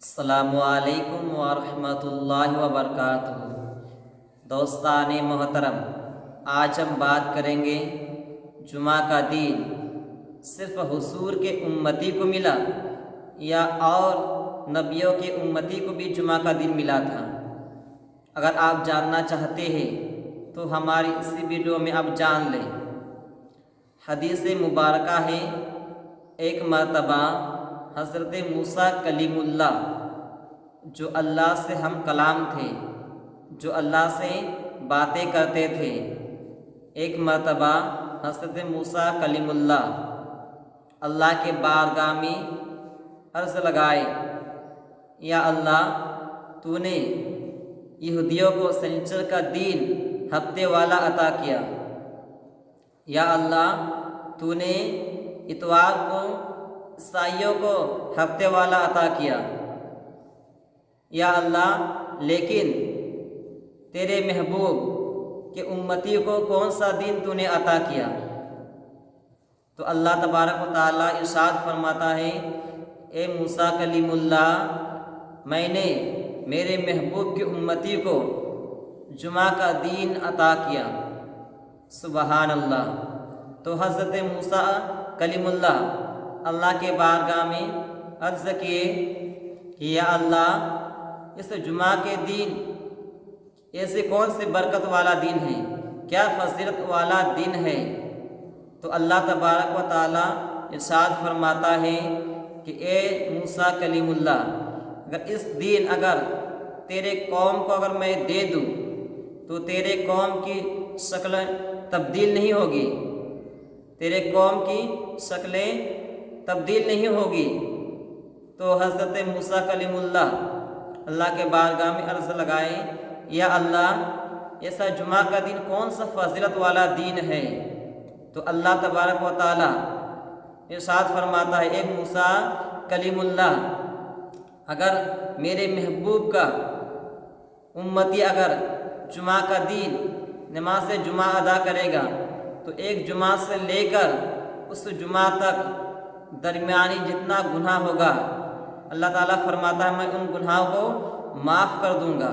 السلام علیکم ورحمۃ اللہ وبرکاتہ۔ دوستان محترم، آج ہم بات کریں گے جمعہ کا دن صرف حضور کے امتی کو ملا یا اور نبیوں کے امتی کو بھی جمعہ کا دن ملا تھا۔ اگر آپ جاننا چاہتے ہیں تو ہماری اسی ویڈیو میں آپ جان لیں۔ حدیث مبارکہ ہے، ایک مرتبہ حضرت موسیٰ کلیم اللہ، جو اللہ سے ہم کلام تھے، جو اللہ سے باتیں کرتے تھے، ایک مرتبہ حضرت موسیٰ کلیم اللہ کے بارگاہ میں عرض لگائے، یا اللہ، تو نے یہودیوں کو سنیچر کا دن ہفتے والا عطا کیا، یا اللہ، تو نے اتوار کو عیسائیوں کو ہفتے والا عطا کیا، یا اللہ، لیکن تیرے محبوب کے امتی کو کون سا دن تو نے عطا کیا؟ تو اللہ تبارک و تعالیٰ ارشاد فرماتا ہے، اے موسیٰ کلیم اللہ، میں نے میرے محبوب کے امتی کو جمعہ کا دن عطا کیا۔ سبحان اللہ۔ تو حضرت موسیٰ کلیم اللہ کے بارگاہ میں عرض کیے کہ یا اللہ، اس جمعہ کے دن ایسے کون سے برکت والا دن ہے، کیا فضیلت والا دن ہے؟ تو اللہ تبارک و تعالیٰ ارشاد فرماتا ہے کہ اے موسیٰ کلیم اللہ، اگر اس دن اگر تیرے قوم کو اگر میں دے دوں تو تیرے قوم کی شکلیں تبدیل نہیں ہوگی، تیرے قوم کی شکلیں تبدیل نہیں ہوگی۔ تو حضرت موسیٰ کلیم اللہ کے بارگاہ میں عرض لگائے، یا اللہ، ایسا جمعہ کا دن کون سا فضیلت والا دن ہے؟ تو اللہ تبارک و تعالیٰ ارشاد فرماتا ہے، اے موسیٰ کلیم اللہ، اگر میرے محبوب کا امتی اگر جمعہ کا دن نماز جمعہ ادا کرے گا تو ایک جمعہ سے لے کر اس جمعہ تک درمیانی جتنا گناہ ہوگا، اللہ تعالیٰ فرماتا ہے میں ان گناہوں کو معاف کر دوں گا۔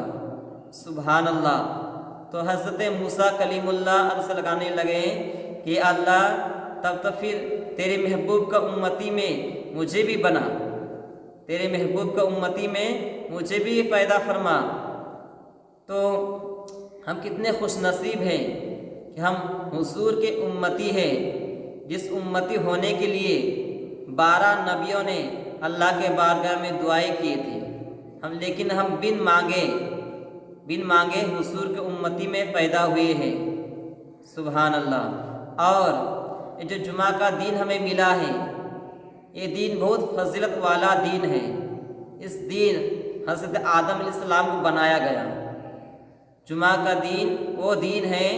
سبحان اللہ۔ تو حضرت موسیٰ کلیم اللہ عرض لگانے لگے کہ اللہ، تب تو پھر تیرے محبوب کا امتی میں مجھے بھی بنا، تیرے محبوب کا امتی میں مجھے بھی پیدا فرما۔ تو ہم کتنے خوش نصیب ہیں کہ ہم حضور کے امتی ہیں، جس امتی ہونے کے لیے 12 نبیوں نے اللہ کے بارگاہ میں دعائیں کی تھی، لیکن ہم بن مانگے حضور کے امتی میں پیدا ہوئے ہیں۔ سبحان اللہ۔ اور یہ جو جمعہ کا دن ہمیں ملا ہے، یہ دن بہت فضیلت والا دن ہے۔ اس دن حضرت آدم علیہ السلام کو بنایا گیا۔ جمعہ کا دن وہ دن ہے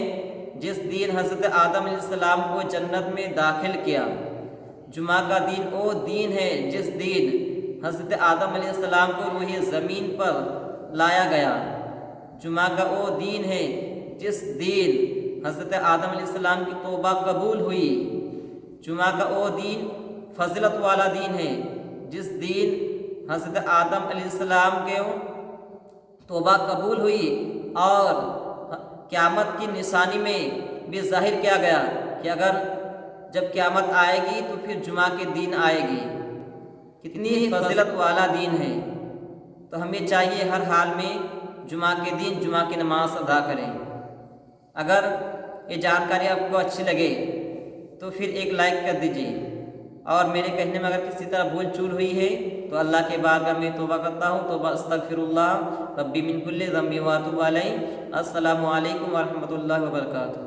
جس دن حضرت آدم علیہ السلام کو جنت میں داخل کیا۔ جمعہ کا دن وہ دن ہے جس دن حضرت آدم علیہ السلام کو روح زمین پر لایا گیا۔ جمعہ کا وہ دن ہے جس دن حضرت آدم علیہ السلام کی توبہ قبول ہوئی۔ جمعہ کا وہ دن فضیلت والا دن ہے جس دن حضرت آدم علیہ السلام کے توبہ قبول ہوئی، اور قیامت کی نشانی میں بھی ظاہر کیا گیا کہ اگر جب قیامت آئے گی تو پھر جمعہ کے دن آئے گی۔ کتنی ہی فضیلت والا دن ہے۔ تو ہمیں چاہیے ہر حال میں جمعہ کے دن جمعہ کی نماز ادا کریں۔ اگر یہ جانکاری آپ کو اچھی لگے تو پھر ایک لائک کر دیجیے، اور میرے کہنے میں اگر کسی طرح بھول چول ہوئی ہے تو اللہ کے بارگاہ میں توبہ کرتا ہوں، توبہ استغفر اللہ ربی من کل ذنب واتوب علیہ۔ السلام علیکم ورحمۃ اللہ وبرکاتہ۔